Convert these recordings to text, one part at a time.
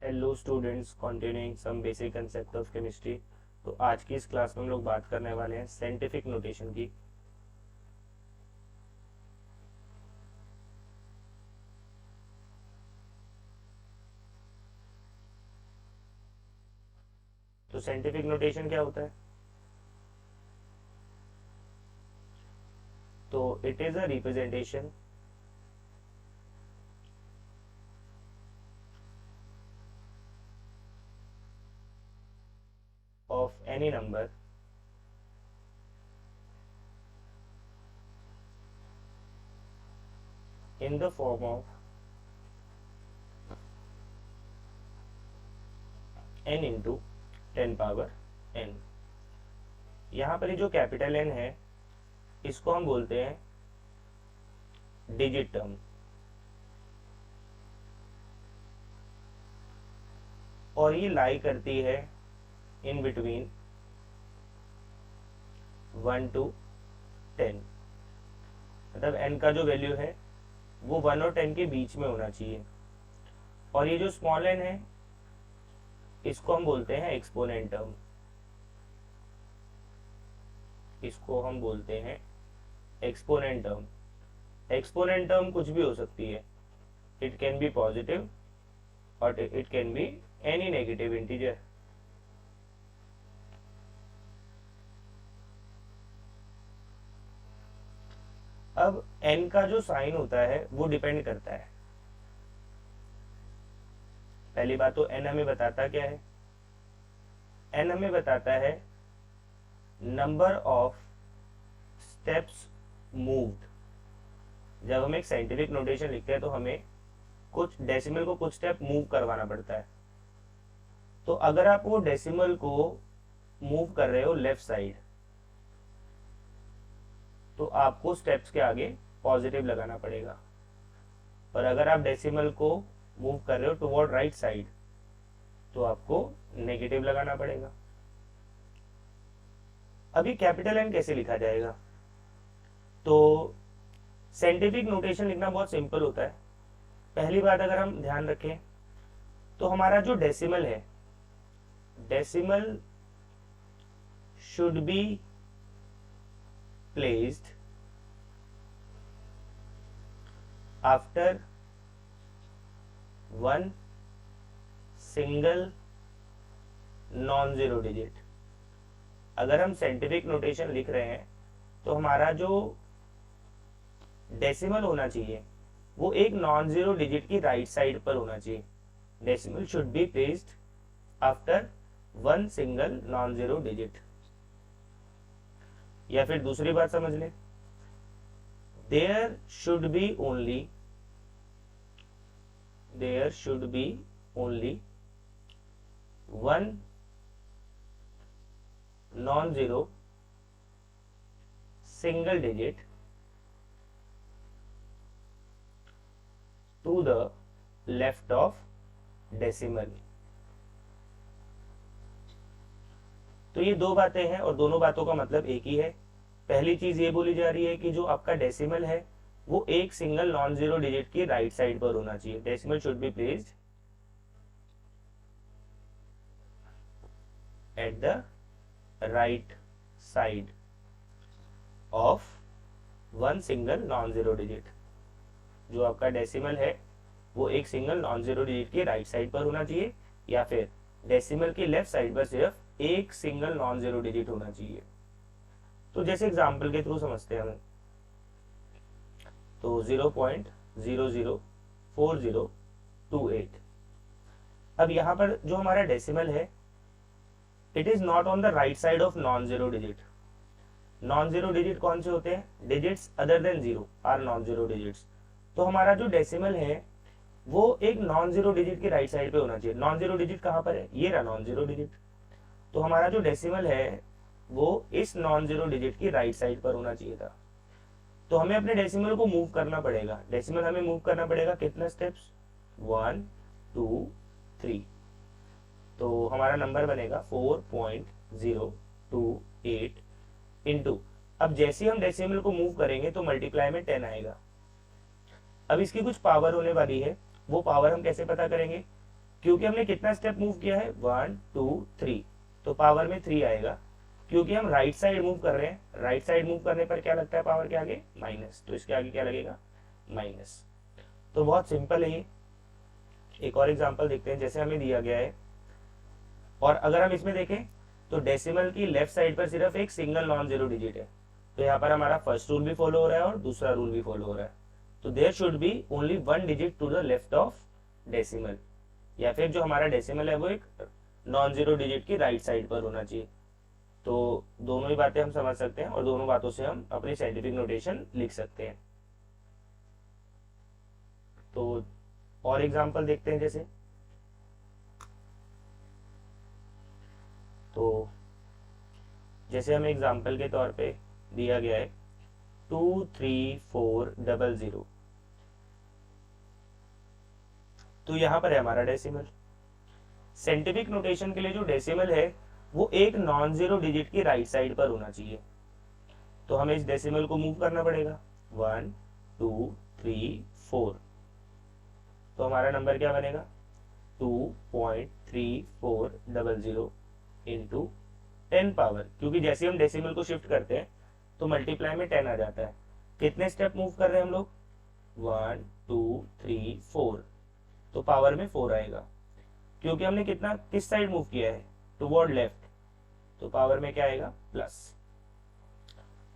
Hello students, continuing some basic concept of chemistry. तो आज की इस क्लास में हम लोग बात करने वाले हैं साइंटिफिक नोटेशन की। तो साइंटिफिक नोटेशन क्या होता है? तो it is a representation of any number in the form of n into 10 power n। यहाँ पर ये जो कैपिटल n है इसको हम बोलते हैं डिजिट टर्म, और ये लाई करती है इन बिटवीन 1 to 10। मतलब n का जो वैल्यू है वो 1 और 10 के बीच में होना चाहिए। और ये जो स्मॉल n है इसको हम बोलते हैं एक्सपोनेंट टर्म। इसको हम बोलते हैं एक्सपोनेंट टर्म। एक्सपोनेंट टर्म कुछ भी हो सकती है, इट कैन बी पॉजिटिव और it can be any negative integer. अब n का जो साइन होता है वो डिपेंड करता है। पहली बात तो n हमें बताता क्या है? n हमें बताता है नंबर ऑफ स्टेप्स मूव्ड। जब हम एक साइंटिफिक नोटेशन लिखते हैं तो हमें कुछ डेसिमल को कुछ स्टेप मूव करवाना पड़ता है। तो अगर आप वो डेसिमल को मूव कर रहे हो लेफ्ट साइड तो आपको स्टेप्स के आगे पॉजिटिव लगाना पड़ेगा, और अगर आप डेसिमल को मूव कर रहे हो टुवर्ड राइट साइड तो आपको नेगेटिव लगाना पड़ेगा। अभी कैपिटल एन कैसे लिखा जाएगा? तो साइंटिफिक नोटेशन लिखना बहुत सिंपल होता है। पहली बात अगर हम ध्यान रखें तो हमारा जो डेसिमल है, decimal should B placed after one single non-zero digit। अगर हम साइंटिफिक नोटेशन लिख रहे हैं तो हमारा जो डेसिमल होना चाहिए वो एक नॉन जीरो डिजिट की राइट साइड पर होना चाहिए। Decimal should be placed after one single non zero digit. या फिर दूसरी बात समझ ले, there should be only one non zero single digit to the left of decimal. तो ये दो बातें हैं और दोनों बातों का मतलब एक ही है। पहली चीज ये बोली जा रही है कि जो आपका डेसिमल है वो एक सिंगल नॉन जीरो डिजिट की राइट साइड पर होना चाहिए। Decimal should be placed at the right side of one single non zero digit. जो आपका डेसिमल है वो एक सिंगल नॉन जीरो डिजिट की राइट साइड पर होना चाहिए, या फिर डेसिमल की लेफ्ट साइड पर सिर्फ एक सिंगल नॉन जीरो डिजिट होना चाहिए। तो जैसे एग्जांपल के थ्रू समझते हैं हम, तो 0.004028। अब यहां पर जो हमारा डेसिमल है it is not on the right side of non zero digit. Non zero digit कौन से होते हैं? Digits other than zero are non zero digits. तो हमारा जो डेसिमल है वो एक नॉन जीरो डिजिट की राइट साइड पे होना चाहिए। नॉन जीरो डिजिट कहां पर है? ये रहा नॉन जीरो डिजिट। तो हमारा जो डेसिमल है वो इस नॉन जीरो डिजिट की राइट साइड पर होना चाहिए था। तो हमें अपने डेसिमल को मूव करना पड़ेगा। डेसिमल हमें मूव करना पड़ेगा कितने स्टेप्स? 1 2 3। तो हमारा नंबर बनेगा 4.028 इंटू, अब जैसे ही हम डेसिमल को मूव करेंगे तो मल्टीप्लाई में 10 आएगा। अब इसकी कुछ पावर होने वाली है, वो पावर हम कैसे पता करेंगे? क्योंकि हमने कितना स्टेप मूव किया है, 1 2 3, तो पावर में 3 आएगा। क्योंकि हम राइट साइड मूव कर रहे हैं, राइट साइड मूव करने पर क्या लगता है पावर के आगे, माइनस, तो इसके आगे क्या लगेगा, माइनस। तो बहुत सिंपल है ये। एक और एग्जांपल देखते हैं, जैसे हमें दिया गया है, और अगर हम इसमें देखें तो डेसिमल की लेफ्ट साइड पर सिर्फ एक सिंगल नॉन जीरो डिजिट है, तो यहाँ पर हमारा फर्स्ट रूल भी फॉलो हो रहा है और दूसरा रूल भी फॉलो हो रहा है। तो there should be only one digit to the left of decimal, या फिर जो हमारा डेसिमल है वो एक नॉन जीरो डिजिट की राइट साइड पर होना चाहिए। तो दोनों ही बातें हम समझ सकते हैं और दोनों बातों से हम अपनी साइंटिफिक नोटेशन लिख सकते हैं। तो और एग्जांपल देखते हैं, जैसे तो जैसे हमें एग्जांपल के तौर पे दिया गया है 23400, तो यहाँ पर है हमारा डेसिमल। साइंटिफिक नोटेशन के लिए जो डेसिमल है वो एक नॉन जीरो डिजिट की राइट साइड पर होना चाहिए, तो हमें इस डेसिमल को मूव करना पड़ेगा 1 2 3 4, तो हमारा नंबर क्या बनेगा 2.3400 इंटू 10 पावर, क्योंकि जैसे हम डेसिमल को शिफ्ट करते हैं तो मल्टीप्लाई में 10 आ जाता है। कितने स्टेप मूव कर रहे हैं हम लोग, 1 2 3 4, तो पावर में 4 आएगा। क्योंकि हमने कितना किस साइड मूव किया है, टुवर्ड लेफ्ट, तो पावर में क्या आएगा, प्लस।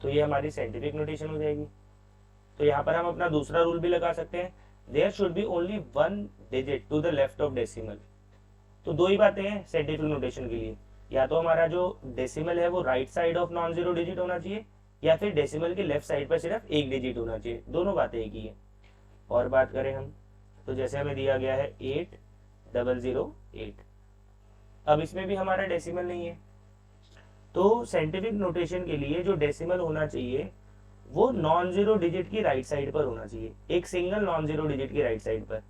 तो ये हमारी साइंटिफिक नोटेशन हो जाएगी। तो यहाँ पर हम अपना दूसरा रूल भी लगा सकते हैं, there should be only one digit to the left of decimal. तो दो ही बातें हैं साइंटिफिक नोटेशन के लिए, या तो हमारा जो डेसिमल है वो right side of non zero digit होना चाहिए, या फिर डेसिमल की लेफ्ट साइड पर सिर्फ एक डिजिट होना चाहिए, दोनों बातें एक ही है। और बात करें हम, तो जैसे हमें दिया गया है 8008, अब इसमें भी हमारा डेसिमल नहीं है, तो साइंटिफिक नोटेशन के लिए जो डेसिमल होना चाहिए वो नॉन जीरो डिजिट की राइट साइड पर होना चाहिए, एक सिंगल नॉन जीरो डिजिट की राइट साइड पर।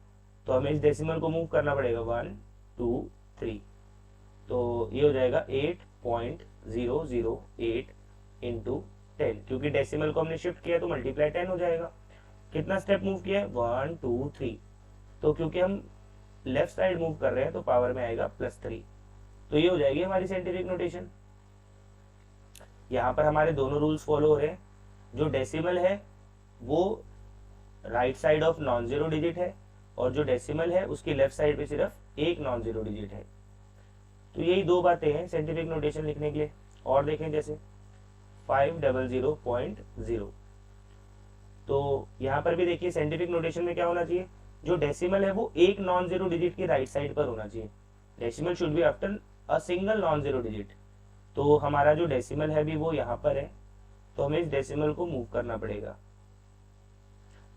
तो हमें इस डेसिमल को मूव करना पड़ेगा 1 2 3, तो ये हो जाएगा 8.008 इंटू 10, क्योंकि डेसिमल को हमने शिफ्ट किया तो मल्टीप्लाई 10 हो जाएगा। कितना स्टेप मूव किया है, 1 2 3, तो क्योंकि हम लेफ्ट साइड मूव कर रहे हैं तो पावर में आएगा +3, तो ये हो जाएगी हमारी साइंटिफिक नोटेशन। यहाँ पर हमारे दोनों रूल्स फॉलो हो रहे हैं, जो डेसिमल है वो right side of non zero digit है, और जो डेसिमल है उसकी लेफ्ट साइड पे सिर्फ एक नॉन जीरो डिजिट है। तो यही दो बातें हैं साइंटिफिक नोटेशन लिखने के लिए। और देखें जैसे 500.0, तो यहाँ पर भी देखिए साइंटिफिक नोटेशन में क्या होना चाहिए, जो डेसिमल है वो एक नॉन जीरो डिजिट की राइट साइड पर होना चाहिए, decimal should be after a single non zero digit. तो हमारा जो डेसिमल है भी वो यहाँ पर है, तो हमें इस डेसिमल को मूव करना पड़ेगा,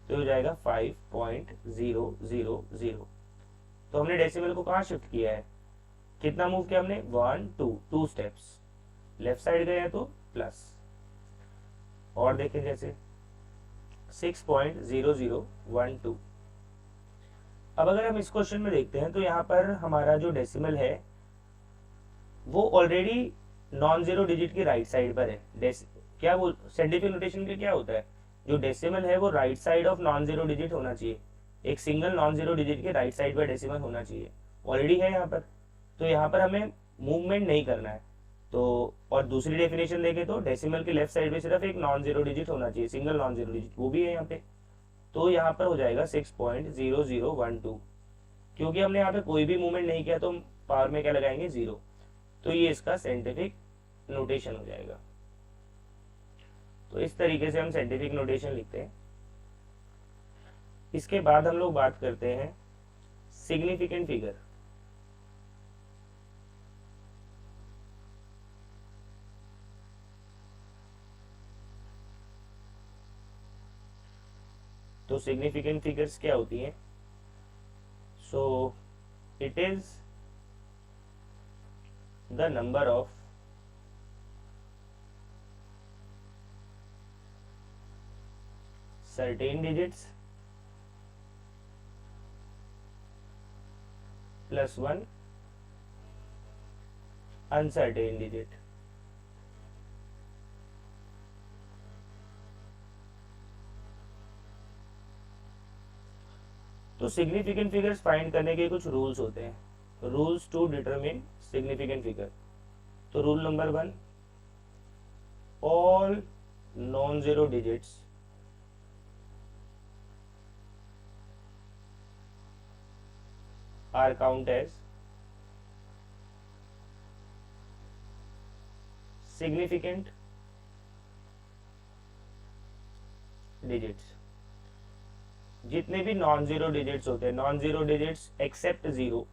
तो हो जाएगा 5.000। तो हमने डेसिमल को कहाँ शिफ्ट किया है, कितना मूव किया हमने, 1 2 2 स्टेप्स, लेफ्ट साइड गए तो प्लस। और देखें जैसे 6.0012। अब अगर हम इस क्वेश्चन में देखते हैं तो यहाँ पर हमारा जो डेसिमल है वो ऑलरेडी नॉन जीरो डिजिट की राइट साइड पर है। क्या वो साइंटिफिक नोटेशन के क्या होता है, जो डेसिमल है वो right side of non zero digit होना चाहिए, एक सिंगल नॉन जीरो डिजिट के राइट साइड पर डेसिमल होना चाहिए, ऑलरेडी है यहाँ पर, तो यहाँ पर हमें मूवमेंट नहीं करना है। तो और दूसरी डेफिनेशन देखें तो डेसिमल की लेफ्ट साइड पे सिर्फ एक नॉन जीरो डिजिट होना चाहिए, सिंगल नॉन जीरो डिजिट, वो भी है यहाँ पे, तो यहाँ पर हो जाएगा 6.0012। क्योंकि हमने यहाँ पे कोई भी मूवमेंट नहीं किया तो पावर में क्या लगाएंगे, 0, तो ये इसका साइंटिफिक नोटेशन हो जाएगा। तो इस तरीके से हम साइंटिफिक नोटेशन लिखते हैं। इसके बाद हम लोग बात करते हैं सिग्निफिकेंट फिगर। तो सिग्निफिकेंट फिगर्स क्या होती हैं, so it is the number of certain digits plus one uncertain digit। तो सिग्निफिकेंट फिगर्स फाइंड करने के कुछ रूल्स होते हैं। Rules to determine significant figure. तो rule number 1, all non zero digits are count as significant digits. जितने भी non zero digits होते हैं, non zero digits except zero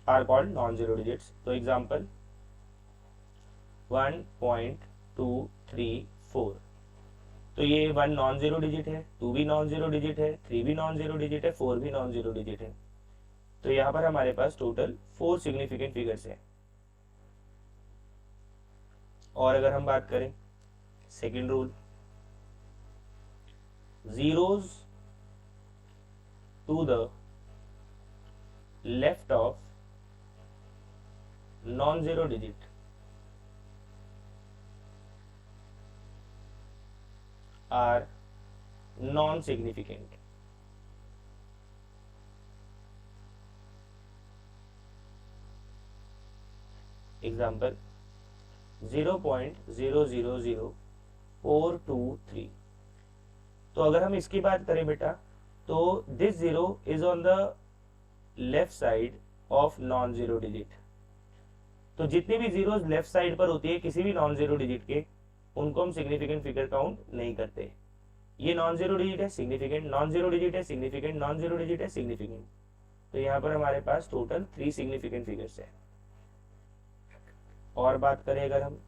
are called non zero digits. तो एग्जांपल 1.234, तो ये 1 नॉन जीरो डिजिट है, 2 भी नॉन जीरो डिजिट है, 3 भी नॉन जीरो डिजिट है, 4 भी नॉन जीरो डिजिट है। तो यहाँ पर हमारे पास टोटल 4 सिग्निफिकेंट फिगर्स हैं। और अगर हम बात करें second rule, zeros to the left of non-zero digit are non-significant. Example 0.000423। तो अगर हम इसकी बात करें बेटा, तो this zero is on the left side of non zero digit. तो जितनी भी जीरोस लेफ्ट साइड पर होती है किसी भी नॉन जीरो डिजिट के, उनको हम सिग्निफिकेंट फिगर काउंट नहीं करते। ये नॉन जीरो डिजिट है सिग्निफिकेंट, नॉन जीरो डिजिट है सिग्निफिकेंट, नॉन जीरो डिजिट है सिग्निफिकेंट। तो यहाँ पर हमारे पास टोटल 3 सिग्निफिकेंट फिगर्स है। और बात करें अगर हम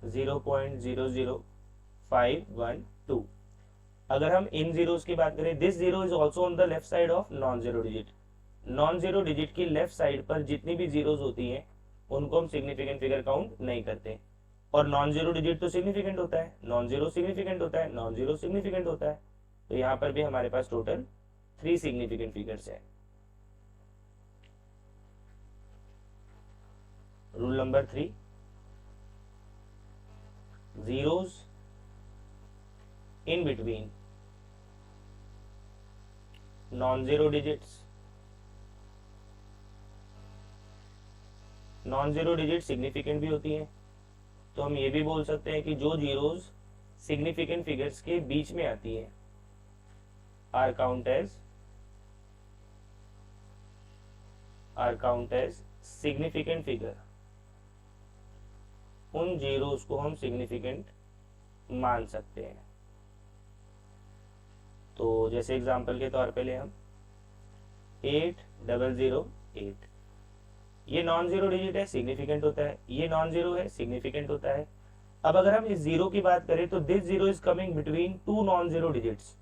0.00512, अगर हम इन जीरोस की बात करें, this zero is also on the left side of non zero digit. Non zero digit की लेफ्ट साइड पर जितनी भी जीरोस होती हैं उनको हम सिग्निफिकेंट फिगर काउंट नहीं करते। और नॉन जीरो डिजिट तो सिग्निफिकेंट होता है, नॉन जीरो सिग्निफिकेंट होता है, नॉन जीरो सिग्निफिकेंट होता है। तो यहाँ पर भी हमारे पास टोटल 3 सिग्निफिकेंट फिगर्स है। Rule number 3, zeros in between non-zero digits, non zero digit significant भी होती हैं। तो हम ये भी बोल सकते हैं कि जो जीरोस सिग्निफिकेंट फिगर्स के बीच में आती है are count as significant figure. उन जीरोस को हम सिग्निफिकेंट मान सकते हैं। तो जैसे एग्जांपल के तौर पे ले हम 8008, ये नॉन जीरो डिजिट है सिग्निफिकेंट होता है, ये नॉन जीरो है सिग्निफिकेंट होता है। अब अगर हम इस जीरो की बात करें तो this zero is coming between 2 non zero digits,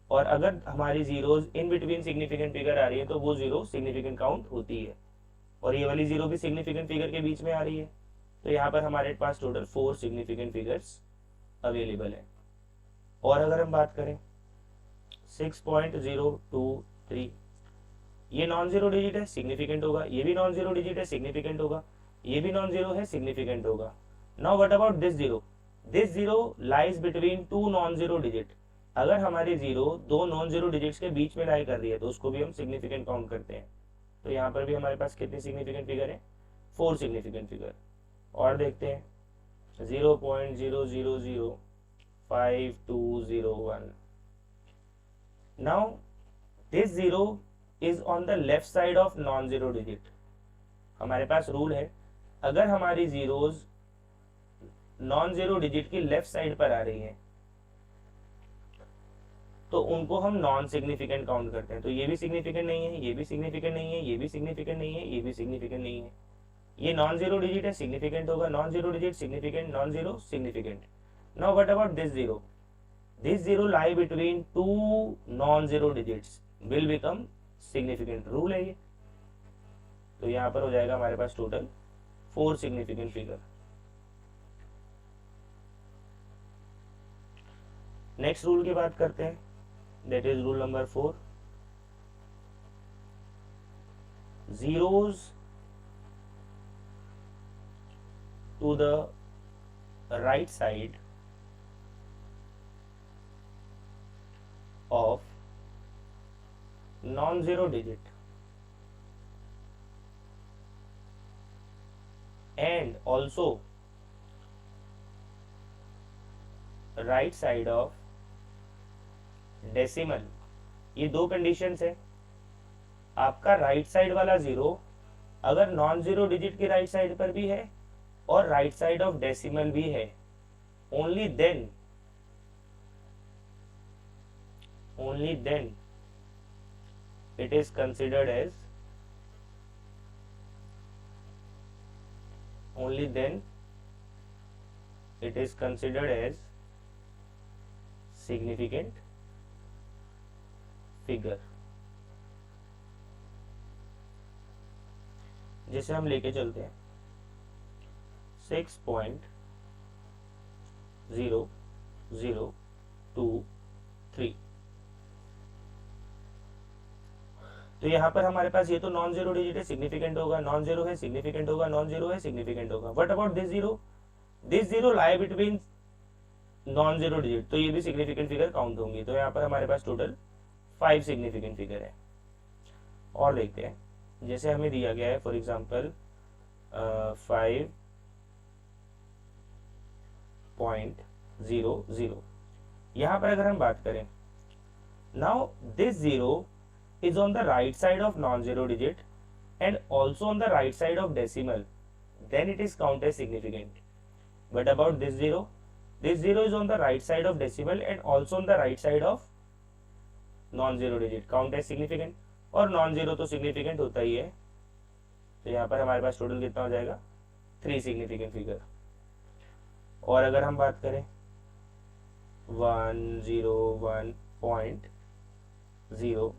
और अगर हमारी zeros in between significant figure आ रही है तो वो जीरो सिग्निफिकेंट काउंट होती है। और ये वाली जीरो भी सिग्निफिकेंट फिगर के बीच में आ रही है। तो यहाँ पर हमारे पास टोटल 4 सिग्निफिकेंट फिगर्स अवेलेबल है। और अगर हम बात करें 6.023, ये नॉन जीरो डिजिट है सिग्निफिकेंट होगा, ये भी नॉन जीरो डिजिट है सिग्निफिकेंट होगा, ये भी नॉन जीरो है सिग्निफिकेंट होगा। Now what about this zero? This zero lies between 2 non zero digit. अगर हमारी जीरो 2 नॉन जीरो डिजिट्स के बीच में लाई कर रही है तो उसको भी हम सिग्निफिकेंट काउंट करते हैं। तो यहाँ पर भी हमारे पास कितनी सिग्निफिकेंट फिगर है? 4 सिग्निफिकेंट फिगर। और देखते हैं 0.00052201। Now this zero is on the left side of non zero digit. हमारे पास रूल है, अगर हमारी जीरोज नॉन जीरो डिजिट की लेफ्ट साइड पर आ रही हैं तो उनको हम नॉन सिग्निफिकेंट काउंट करते हैं। तो ये भी सिग्निफिकेंट नहीं है, ये भी सिग्निफिकेंट नहीं है, ये भी सिग्निफिकेंट नहीं है, ये भी सिग्निफिकेंट नहीं है। ये नॉन जीरो डिजिट है सिग्निफिकेंट होगा, non zero digit significant, non zero significant. Now what about this zero? This zero lie between 2 non zero digits will become significant. Rule है ये। तो यहां पर हो जाएगा हमारे पास total 4 significant figure. Next rule की बात करते हैं, that is rule number 4, zeros to the right side of non-zero digit and also right side of decimal, ये दो कंडीशंस है। आपका राइट साइड वाला जीरो अगर नॉन जीरो डिजिट की राइट साइड पर भी है और राइट साइड ऑफ डेसिमल भी है, only then it is considered as significant figure। जैसे हम लेके चलते हैं 6.0023, तो यहाँ पर हमारे पास ये तो नॉन जीरो डिजिट है, सिग्निफिकेंट होगा, नॉन जीरो है सिग्निफिकेंट होगा, नॉन जीरो है सिग्निफिकेंट होगा। What about this zero? This zero lie between non zero digit, तो ये भी सिग्निफिकेंट फिगर काउंट होंगी। तो यहाँ पर हमारे पास टोटल 5 सिग्निफिकेंट फिगर है। और देखते हैं, जैसे हमें दिया गया है फॉर एग्जांपल 5.00, यहाँ पर अगर हम बात करें, now this zero is on the right side of non-zero digit and also on the right side of decimal, then it is counted as significant. But about this zero is on the right side of decimal and also on the right side of non-zero digit, count as significant। और non-zero तो significant होता ही है, तो यहाँ पर हमारे पास total कितना हो जाएगा? 3 significant figure। और अगर हम बात करें 101.00,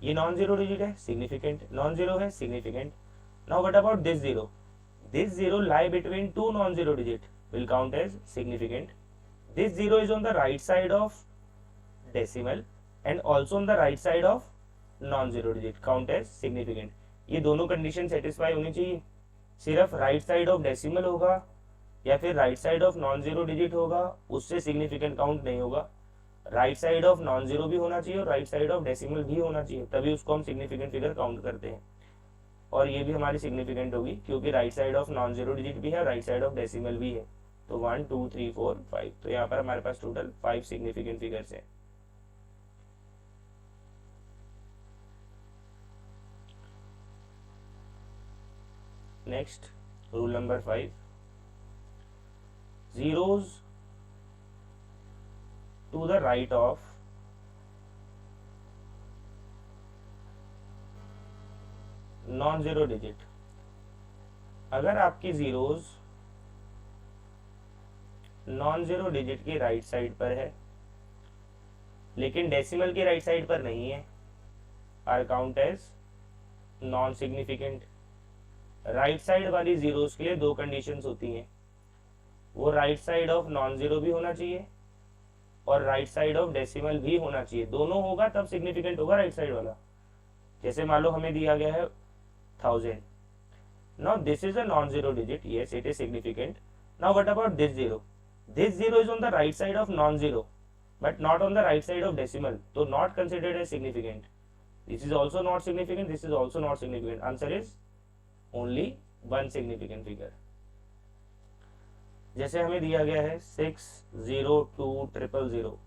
ये नॉन जीरो डिजिट है सिग्निफिकेंट, नॉन जीरो है significant. Now what about this zero? This zero lie between two non zero digit, will count as significant. This zero is on the right side of decimal and also on the right side of non zero digit, count as significant. ये दोनों condition satisfy होनी चाहिए। सिर्फ right side of decimal होगा या फिर right side of non zero digit होगा, उससे सिग्निफिकेंट काउंट नहीं होगा। Right side of non zero भी होना चाहिए और राइट साइड ऑफ डेसिमल भी होना चाहिए, तभी उसको हम सिग्निफिकेंट फिगर काउंट करते हैं। और ये भी हमारी सिग्निफिकेंट होगी क्योंकि right side of non zero digit भी है, राइट साइड ऑफ डेसिमल भी है। तो 1 2 3 4 5, तो यहाँ पर हमारे पास टोटल 5 सिग्निफिकेंट फिगर्स हैं। Next rule number 5, zeros to the right of non zero digit. अगर आपकी जीरोस नॉन जीरो डिजिट की राइट साइड पर है लेकिन डेसिमल की राइट साइड पर नहीं है, are count as non significant. Right side वाली जीरोस के लिए दो कंडीशंस होती हैं, वो right side of non zero भी होना चाहिए और राइट साइड ऑफ डेसिमल भी होना चाहिए। दोनों होगा तब सिग्निफिकेंट होगा राइट साइड वाला। जैसे मान लो हमें दिया गया है 1000, now this is a non zero digit, yes it is significant. Now what about this zero? This zero is on the right side of non zero but not on the right side of decimal, तो not considered as significant. This is also not significant, this is also not significant. Answer is only 1 significant figure. जैसे हमें दिया गया है 60200,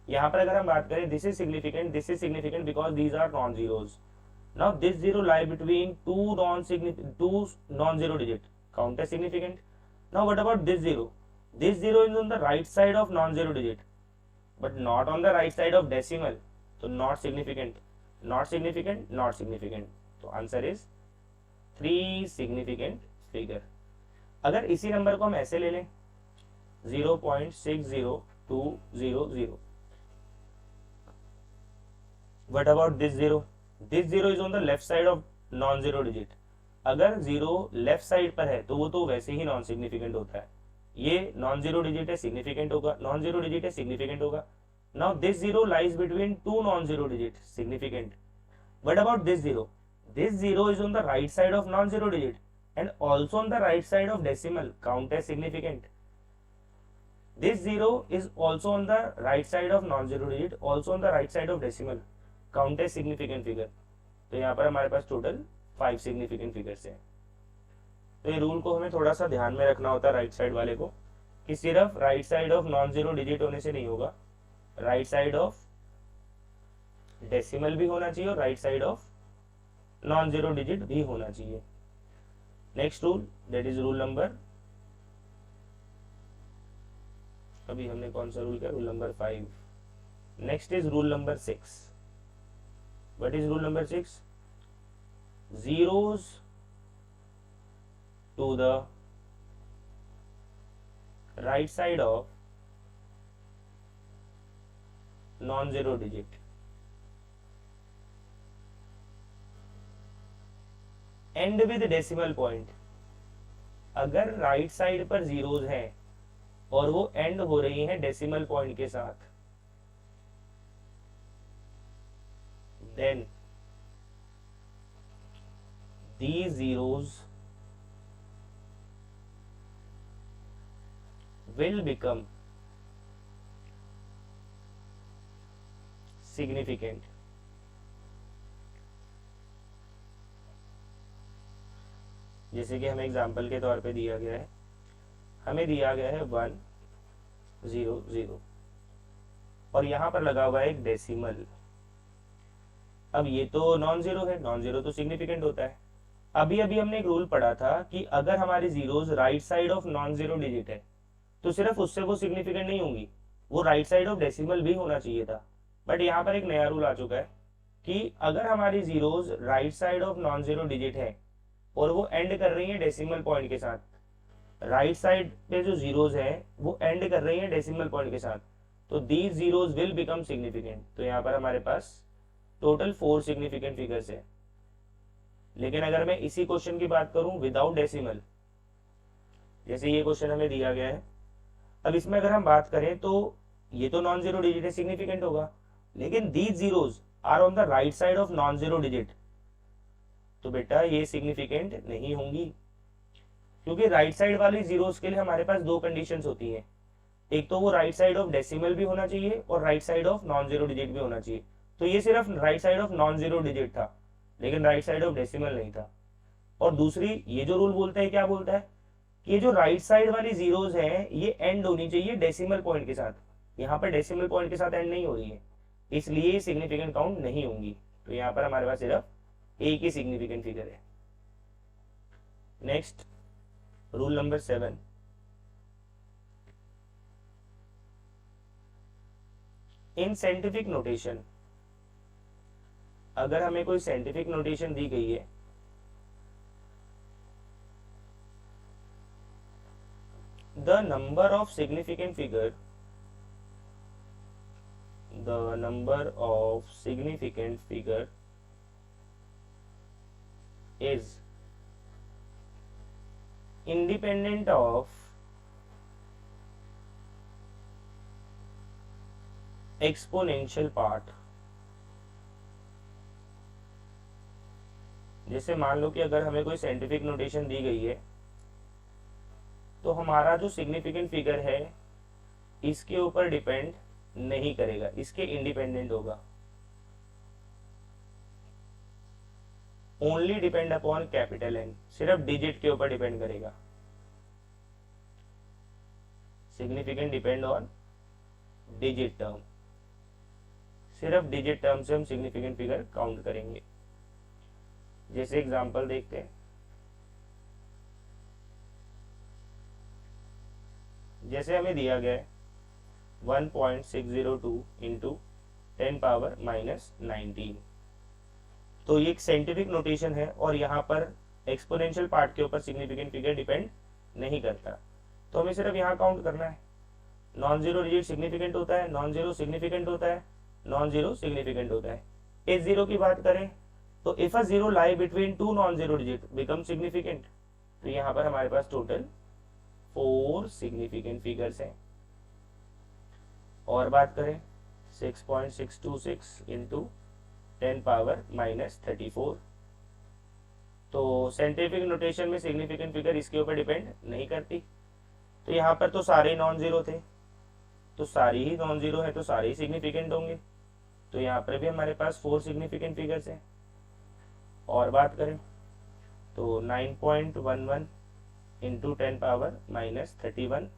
यहाँ पर अगर हम बात करें this is significant because these are non zeros. Now this zero lie between two non zero digit, count as significant. Now what about this zero? This zero is on the right side of non zero digit but not on the right side of decimal, तो not significant, not significant, not significant. तो answer is 3 significant figure. अगर इसी number को हम ऐसे ले लें 0.60200, what about this zero? This zero is on the left side of non zero digit. अगर जीरो लेफ्ट साइड पर है तो वो तो वैसे ही नॉन सिग्निफिकेंट होता है। ये नॉन जीरो डिजिट है सिग्निफिकेंट होगा, नॉन जीरो डिजिट है सिग्निफिकेंट होगा। Now this zero lies between two non zero digit, significant. What about this zero? This zero is on the right side of non zero digit and also on the right side of decimal, count as significant. This zero is also on the right side of non-zero digit, also on the right side of decimal, count as significant figure। तो यहाँ पर हमारे पास total 5 significant figures हैं। तो ये rule को हमें थोड़ा सा ध्यान में रखना होता है राइट साइड वाले को, कि सिर्फ right side of non zero digit होने से नहीं होगा, राइट साइड ऑफ डेसिमल भी होना चाहिए और right side of non zero digit भी होना चाहिए। Next rule, that is rule number, अभी हमने कौन सा रूल किया, rule number 5। Next is rule number 6। What is rule number 6? zeros to the right side of non-zero digit end with decimal point। अगर right side पर zeros हैं और वो एंड हो रही हैं डेसिमल पॉइंट के साथ, then these zeros will become significant। जैसे कि हमें एग्जाम्पल के तौर पे दिया गया है, हमें दिया गया है 1 0 0 और यहां पर लगा हुआ है एक डेसिमल। अब ये तो नॉन जीरो है, नॉन जीरो तो सिग्निफिकेंट होता है। अभी अभी हमने एक रूल पढ़ा था कि अगर हमारी zeros right side of non zero digit है तो सिर्फ उससे वो सिग्निफिकेंट नहीं होंगी, वो राइट साइड ऑफ डेसिमल भी होना चाहिए था। बट यहाँ पर एक नया रूल आ चुका है कि अगर हमारी zeros right side of non zero digit है और वो एंड कर रही है डेसिमल पॉइंट के साथ, राइट साइड पे जो जीरोज है वो एंड कर रही है डेसिमल पॉइंट के साथ, तो these zeros will become significant. तो यहाँ पर हमारे पास टोटल 4 सिग्निफिकेंट फिगर्स है। लेकिन अगर मैं इसी क्वेश्चन की बात करूं विदाउट डेसिमल, जैसे ये क्वेश्चन हमें दिया गया है, अब इसमें अगर हम बात करें तो ये तो नॉन जीरो डिजिट है, सिग्निफिकेंट होगा, लेकिन these zeros are on the right side of non zero digit, तो बेटा ये सिग्निफिकेंट नहीं होंगी, क्योंकि राइट साइड वाली जीरोज के लिए हमारे पास 2 कंडीशंस होती हैं। एक तो वो राइट साइड ऑफ डेसिमल भी होना चाहिए और right side of non zero digit भी होना चाहिए। तो ये सिर्फ right side of non zero digit था, लेकिन राइट साइड ऑफ डेसिमल नहीं था। और दूसरी, ये जो रूल बोलता है, क्या बोलता है कि ये जो राइट साइड वाली जीरोज हैं ये एंड होनी चाहिए डेसिमल पॉइंट के साथ। यहाँ पर डेसिमल पॉइंट के साथ एंड नहीं हो रही है, इसलिए सिग्निफिकेंट काउंट नहीं होंगी। तो यहाँ पर हमारे पास सिर्फ एक ही सिग्निफिकेंट फिगर है। Next rule number 7, in scientific notation, अगर हमें कोई साइंटिफिक नोटेशन दी गई है the number of significant figure is independent of exponential part। जैसे मान लो कि अगर हमें कोई साइंटिफिक नोटेशन दी गई है तो हमारा जो सिग्निफिकेंट फिगर है इसके ऊपर डिपेंड नहीं करेगा, इसके इंडिपेंडेंट होगा। Only depend upon capital N, सिर्फ डिजिट के ऊपर डिपेंड करेगा। Significant depend on digit term, सिर्फ डिजिट टर्म से हम सिग्निफिकेंट फिगर काउंट करेंगे। जैसे एग्जांपल देखते हैं, जैसे हमें दिया गया है 1.602 इंटू 10 पावर -19, तो ये एक साइंटिफिक नोटेशन है और यहाँ पर एक्सपोनेंशियल पार्ट के ऊपर सिग्निफिकेंट फिगर डिपेंड नहीं करता। तो हमें सिर्फ यहाँ काउंट करना है, नॉन जीरो डिजिट सिग्निफिकेंट होता है, नॉन जीरो सिग्निफिकेंट होता है, नॉन जीरो सिग्निफिकेंट होता है। इस जीरो की बात करें तो if a zero lie between 2 non zero digit become significant. तो यहाँ पर हमारे पास टोटल 4 सिग्निफिकेंट फिगर्स हैं। और बात करें 6.626 इंटू 10 पावर -34, तो साइंटिफिक नोटेशन में सिग्निफिकेंट फिगर इसके ऊपर डिपेंड नहीं करती। तो यहाँ पर तो सारे नॉन जीरो थे, तो सारी ही नॉन जीरो है तो सारे ही सिग्निफिकेंट होंगे। तो यहाँ पर भी हमारे पास 4 सिग्निफिकेंट फिगर्स हैं। और बात करें तो 9.11 इंटू 10 पावर माइनस 31।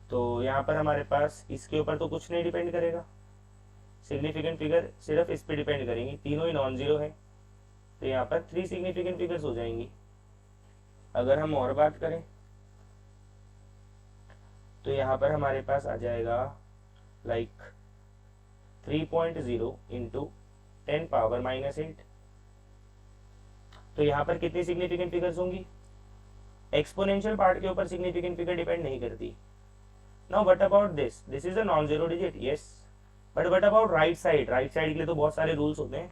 तो यहाँ पर हमारे पास इसके ऊपर तो कुछ नहीं डिपेंड करेगा, सिग्निफिकेंट फिगर सिर्फ इस पे डिपेंड करेंगी, तीनों ही नॉन जीरो है, तो यहाँ पर 3 सिग्निफिकेंट फिगर्स हो जाएंगी। अगर हम और बात करें तो यहाँ पर हमारे पास आ जाएगा लाइक 3.0 इंटू 10 पावर माइनस 8। तो यहाँ पर कितनी सिग्निफिकेंट फिगर्स होंगी? एक्सपोनेंशियल पार्ट के ऊपर सिग्निफिकेंट फिगर डिपेंड नहीं करती। Now what about this? This is a non zero digit, yes, but what about right side? Right side के लिए तो बहुत सारे रूल्स होते हैं।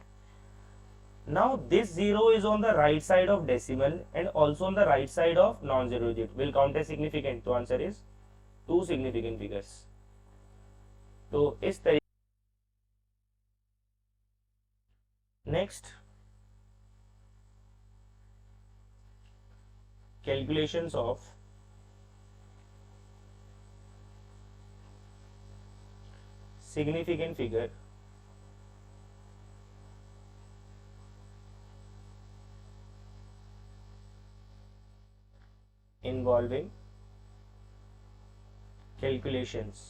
Now this zero is on the right side of decimal and also on the right side of non zero digit, will count as significant. तो answer is 2 significant figures. तो इस तरीके next calculations of significant figure involving calculations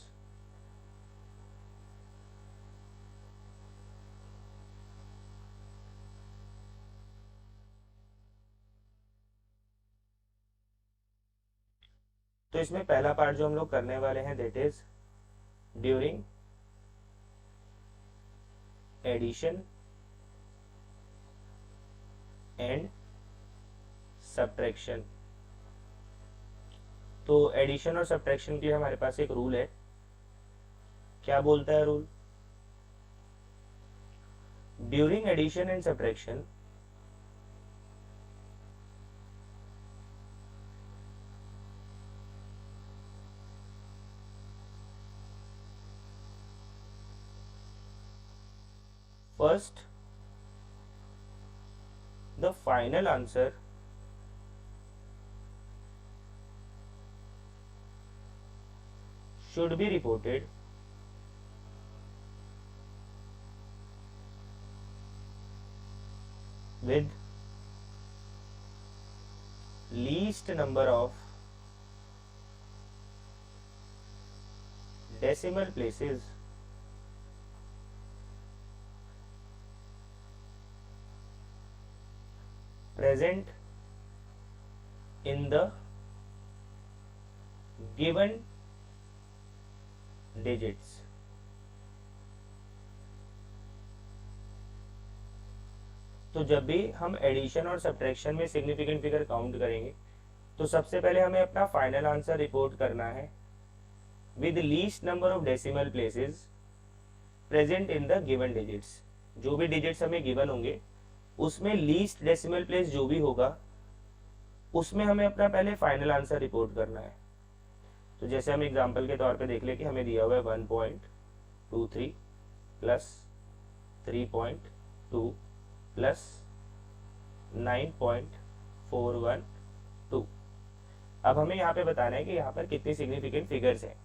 तो इसमें पहला part जो हम लोग करने वाले हैं that is during addition and subtraction. तो एडिशन और सब्ट्रैक्शन के लिए हमारे पास एक रूल है। क्या बोलता है rule? During addition and subtraction first the final answer should be reported with least number of decimal places present in the given digits। तो जब भी हम एडिशन और सब्ट्रैक्शन में सिग्निफिकेंट फिगर काउंट करेंगे तो सबसे पहले हमें अपना फाइनल आंसर रिपोर्ट करना है with least number of decimal places present in the given digits. जो भी डिजिट्स हमें गिवन होंगे उसमें लीस्ट डेसिमल प्लेस जो भी होगा उसमें हमें अपना पहले फाइनल आंसर रिपोर्ट करना है। तो जैसे हम एग्जांपल के तौर पे देख ले कि हमें दिया हुआ है 1.23 प्लस 3.2 प्लस 9.412। अब हमें यहाँ पे बताना है कि यहाँ पर कितनी सिग्निफिकेंट फिगर्स हैं।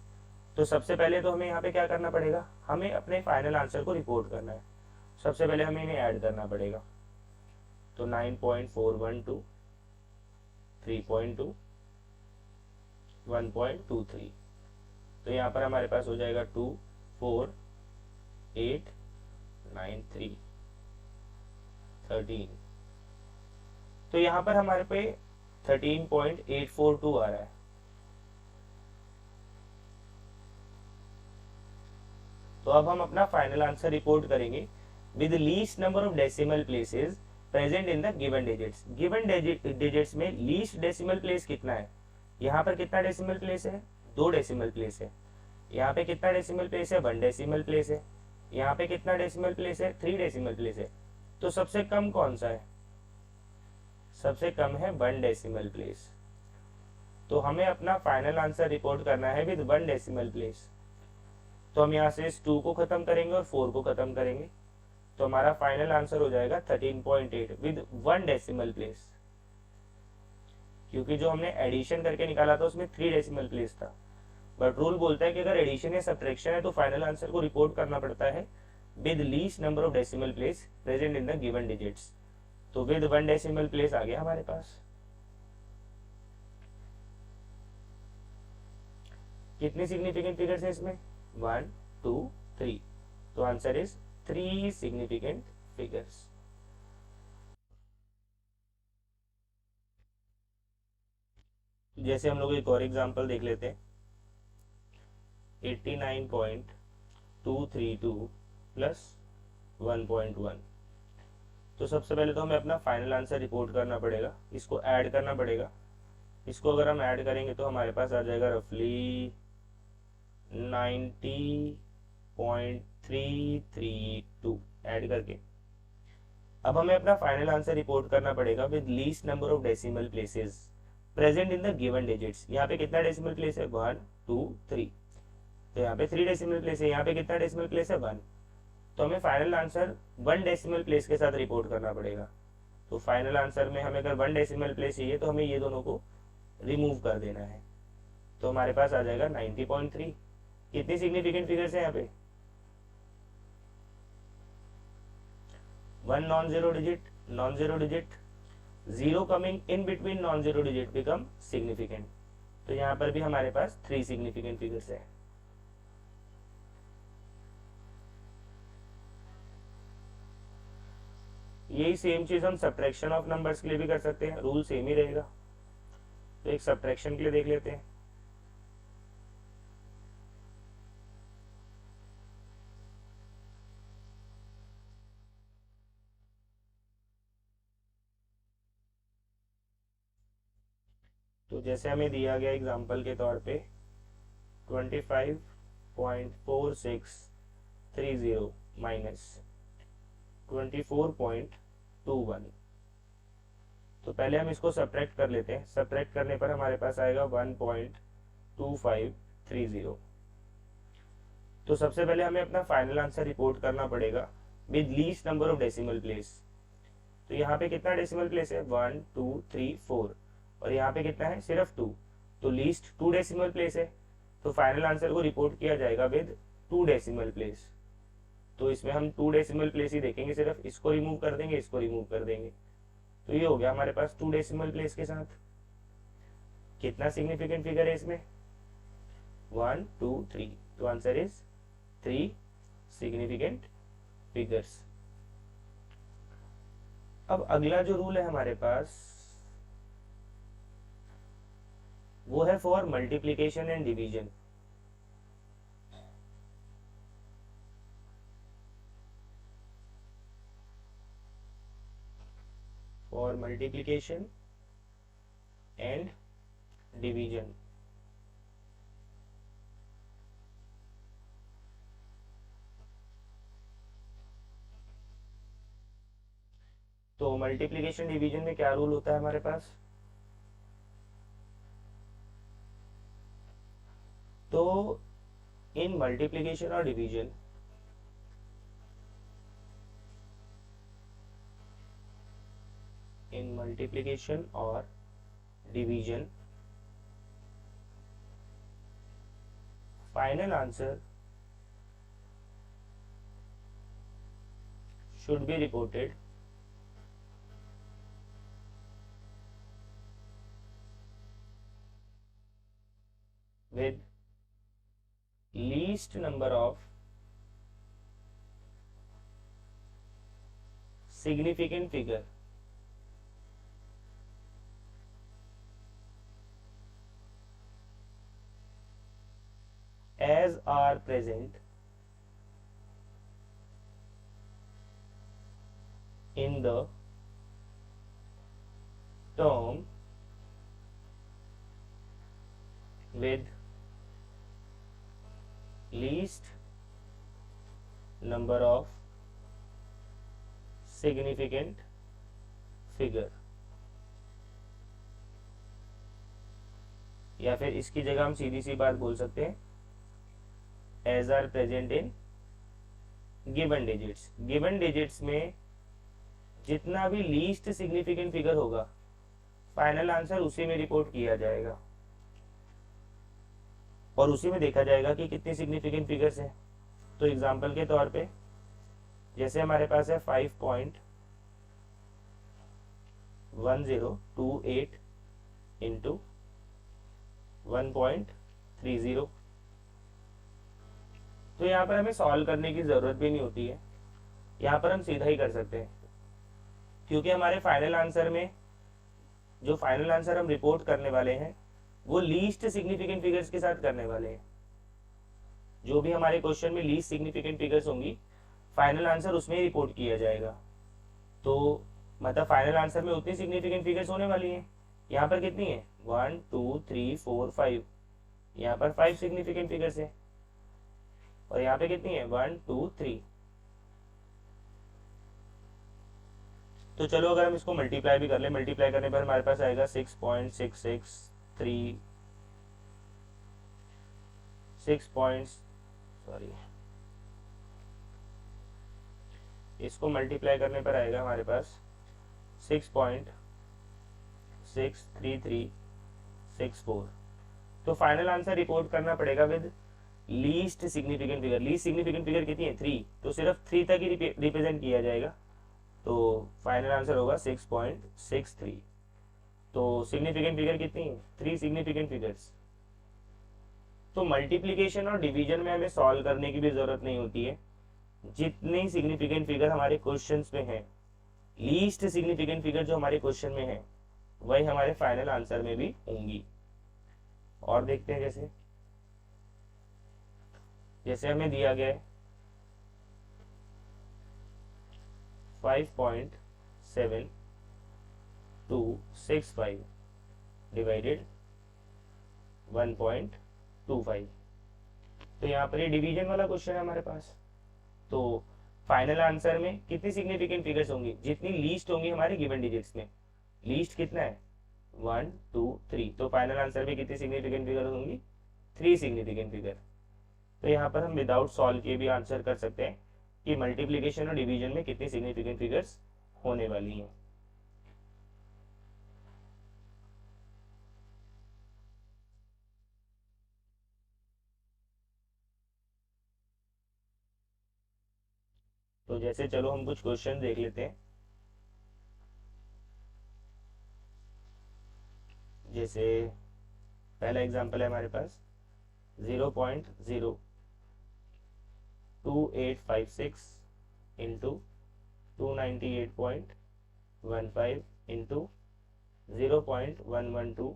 तो सबसे पहले तो हमें यहाँ पे क्या करना पड़ेगा? हमें अपने फाइनल आंसर को रिपोर्ट करना है। सबसे पहले हमें इन्हें ऐड करना पड़ेगा। तो 9.412, 3.2, 1.23। तो यहाँ पर हमारे पास हो जाएगा 24893 13। तो यहाँ पर हमारे पे 13.842 आ रहा है। तो अब हम अपना फाइनल आंसर रिपोर्ट करेंगे with least number of decimal places present in the given digits. Given digits में लीस्ट डेसिमल प्लेस कितना है? यहाँ पर कितना डेसिमल प्लेस है? 2 डेसिमल प्लेस है। यहाँ पे कितना डेसिमल प्लेस है? 1 डेसिमल प्लेस है। यहाँ पे कितना डेसिमल प्लेस है? 3 डेसिमल प्लेस है। तो सबसे कम कौन सा है? सबसे कम है 1 डेसिमल प्लेस। तो हमें अपना फाइनल आंसर रिपोर्ट करना है विद 1 डेसिमल प्लेस। तो हम यहाँ से इस 2 को खत्म करेंगे और 4 को खत्म करेंगे, तो हमारा फाइनल आंसर हो जाएगा 13.8 विद 1 डेसिमल प्लेस। क्योंकि जो हमने एडिशन करके निकाला था उसमें 3 डेसिमल प्लेस था, बट रूल बोलता है कि अगर एडिशन या सब्ट्रैक्शन है तो फाइनल आंसर को रिपोर्ट करना पड़ता है with least number of decimal place present in the given digits. तो विद 1 डेसिमल प्लेस आ गया हमारे पास। कितनी सिग्निफिकेंट फिगर्स है इसमें? 1 2 3। तो आंसर इज 3 सिग्निफिकेंट फिगर्स। जैसे हम लोग एक और एग्जांपल देख लेते हैं, 89.232 प्लस 1.1। तो सबसे पहले तो हमें अपना फाइनल आंसर रिपोर्ट करना पड़ेगा, इसको ऐड करना पड़ेगा। इसको अगर हम ऐड करेंगे तो हमारे पास आ जाएगा रफली 90.332 ऐड करके। अब हमें अपना फाइनल आंसर रिपोर्ट करना पड़ेगा with least number of decimal places present in the given digits. यहाँ पे कितना डेसिमल प्लेस है? 1 2 3। तो यहाँ पे 3 डेसिमल प्लेस है। यहाँ पे कितना डेसिमल प्लेस है? 1। तो हमें फाइनल आंसर 1 डेसिमल प्लेस के साथ रिपोर्ट करना पड़ेगा। तो फाइनल आंसर में हमें अगर 1 डेसिमल प्लेस चाहिए तो हमें ये दोनों को रिमूव कर देना है। तो हमारे पास आ जाएगा 90.3। कितनी सिग्निफिकेंट फिगर्स है यहाँ पे? 1 non zero digit, 0 coming in between non zero digit become significant. तो यहाँ पर भी हमारे पास 3 सिग्निफिकेंट फिगर्स है। यही सेम चीज हम सब्ट्रैक्शन ऑफ नंबर्स के लिए भी कर सकते हैं, रूल सेम ही रहेगा। तो एक सब्ट्रैक्शन के लिए देख लेते हैं। तो जैसे हमें दिया गया एग्जांपल के तौर पे 25.4630 माइनस 24.21। तो पहले हम इसको सब्ट्रैक्ट कर लेते हैं। सब्ट्रैक्ट करने पर हमारे पास आएगा 1.2530। तो सबसे पहले हमें अपना फाइनल आंसर रिपोर्ट करना पड़ेगा with least number of decimal place. तो यहाँ पे कितना डेसिमल प्लेस है? 1 2 3 4। और यहाँ पे कितना है? सिर्फ 2। तो लीस्ट 2 डेसिमल प्लेस है। तो फाइनल आंसर को रिपोर्ट किया जाएगा विद 2 डेसिमल प्लेस। तो इसमें हम 2 डेसिमल प्लेस ही देखेंगे, सिर्फ इसको रिमूव कर देंगे, इसको रिमूव कर देंगे। तो ये हो गया हमारे पास 2 डेसिमल प्लेस के साथ। कितना सिग्निफिकेंट फिगर है इसमें? 1 2 3। तो आंसर इज 3 सिग्निफिकेंट फिगर्स। अब अगला जो रूल है हमारे पास वो है for multiplication and division. For multiplication and division. तो मल्टीप्लीकेशन डिवीजन में क्या रूल होता है हमारे पास? तो इन मल्टीप्लीकेशन और डिवीजन और division final answer should be reported with least number of significant figure as are present in the term with least number of significant figure। या फिर इसकी जगह हम सीधी सी बात बोल सकते हैं as are present in given digits. Given digits में जितना भी लीस्ट सिग्निफिकेंट फिगर होगा फाइनल आंसर उसी में रिपोर्ट किया जाएगा और उसी में देखा जाएगा कि कितनी सिग्निफिकेंट फिगर्स है। तो एग्जांपल के तौर पे जैसे हमारे पास है 1028 इंटू 1.30। तो यहाँ पर हमें सॉल्व करने की ज़रूरत भी नहीं होती है, यहाँ पर हम सीधा ही कर सकते हैं, क्योंकि हमारे फाइनल आंसर में जो फाइनल आंसर हम रिपोर्ट करने वाले हैं वो लीस्ट सिग्निफिकेंट फिगर्स के साथ करने वाले हैं। जो भी हमारे क्वेश्चन में लीस्ट सिग्निफिकेंट फिगर्स होंगी फाइनल आंसर उसमें ही रिपोर्ट किया जाएगा। तो मतलब फाइनल आंसर में उतनी सिग्निफिकेंट फिगर्स होने वाली हैं। यहाँ पर कितनी है 1 2 3 4 5, यहाँ पर 5 सिग्निफिकेंट फिगर्स है, और यहाँ पे कितनी है 1 2 3। तो चलो अगर हम इसको मल्टीप्लाई भी कर ले, मल्टीप्लाई करने पर हमारे पास आएगा 6.663 इसको मल्टीप्लाई करने पर आएगा हमारे पास 6.63364। तो फाइनल आंसर रिपोर्ट करना पड़ेगा with least significant figure. Least significant figure कितनी है 3, तो सिर्फ 3 तक ही रिप्रेजेंट किया जाएगा। तो फाइनल आंसर होगा 6.63। तो सिग्निफिकेंट फिगर कितनी है 3 सिग्निफिकेंट फिगर्स। तो मल्टीप्लिकेशन और डिवीजन में हमें सॉल्व करने की भी जरूरत नहीं होती है, जितनी सिग्निफिकेंट फिगर हमारे क्वेश्चंस में है, लीस्ट सिग्निफिकेंट फिगर जो हमारे क्वेश्चन में है वही हमारे फाइनल आंसर में भी होंगी। और देखते हैं, जैसे हमें दिया गया है 5.7265 डिवाइडेड 1.25। तो यहाँ पर ये डिवीजन वाला क्वेश्चन है हमारे पास। तो फाइनल आंसर में कितनी सिग्निफिकेंट फिगर्स होंगी, जितनी लीस्ट होंगी हमारे गिवन डिजिट्स में। लीस्ट कितना है 1 2 3, तो फाइनल आंसर में कितनी सिग्निफिकेंट फिगर होंगी 3 सिग्निफिकेंट फिगर। तो यहाँ पर हम विदाउट सॉल्व किए भी आंसर कर सकते हैं कि मल्टीप्लिकेशन और डिवीजन में कितनी सिग्निफिकेंट फिगर्स होने वाली हैं। तो जैसे चलो हम कुछ क्वेश्चन देख लेते हैं। जैसे पहला एग्जांपल है हमारे पास 0.02856 इंटू 298.15 इंटू 0.112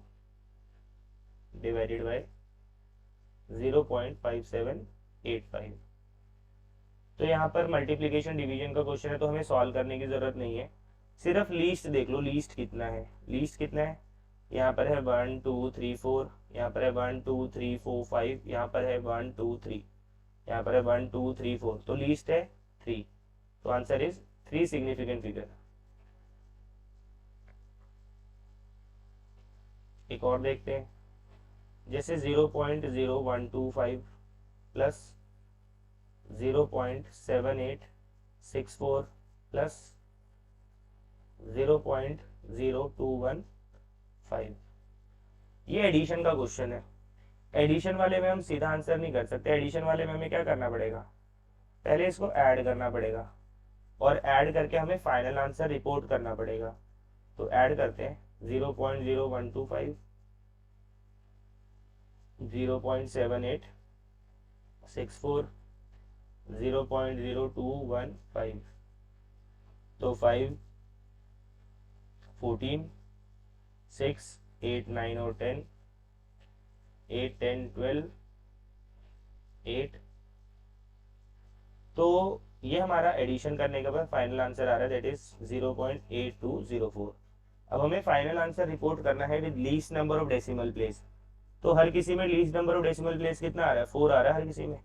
डिवाइडेड बाय 0.5785। तो यहाँ पर मल्टीप्लिकेशन डिवीजन का क्वेश्चन है, तो हमें सॉल्व करने की जरूरत नहीं है, सिर्फ लीस्ट देख लो। लीस्ट कितना है, लीस्ट कितना है, यहाँ पर है 1 2 3 4, यहाँ पर है 1 2 3 4 5, यहाँ पर है 1 2 3, यहाँ पर है 1 2 3 4, तो लीस्ट है 3। तो आंसर इज 3 सिग्निफिकेंट फिगर। एक और देखते हैं, जैसे 0.0125 प्लस 0.7864 प्लस 0.0215, ये एडिशन का क्वेश्चन है। एडिशन वाले में हम सीधा आंसर नहीं कर सकते, एडिशन वाले में हमें क्या करना पड़ेगा, पहले इसको ऐड करना पड़ेगा, और ऐड करके हमें फाइनल आंसर रिपोर्ट करना पड़ेगा। तो ऐड करते हैं 0.0125 0.7864 0.0215, तो 5 14 6 8 9 और 10 8 10 12 8। तो ये हमारा एडिशन करने के बाद फाइनल आंसर आ रहा है, दैट इज 0.8204। अब हमें फाइनल आंसर रिपोर्ट करना है with least number of decimal place. तो हर किसी में least number of decimal place कितना आ रहा है 4 आ रहा है हर किसी में,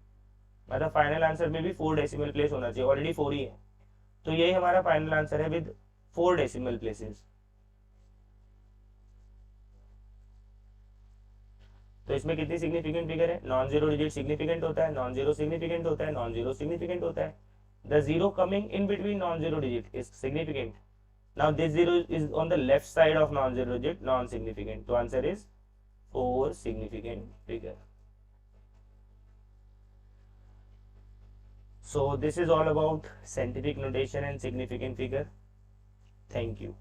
मतलब फाइनल आंसर में भी 4 डेसिमल प्लेस होना चाहिए, ऑलरेडी 4 ही है। तो यही हमारा फाइनल आंसर है विद 4 डेसिमल प्लेसेस। तो इसमें कितनी सिग्निफिकेंट फिगर है, नॉन जीरो डिजिट सिग्निफिकेंट होता है, नॉन जीरो सिग्निफिकेंट होता है, नॉन जीरो सिग्निफिकेंट होता है। The zero coming in between non zero digit is significant. Now this zero is on the left side of non zero digit, non significant. तो answer is 4 significant figure. So this is all about scientific notation and significant figure. Thank you.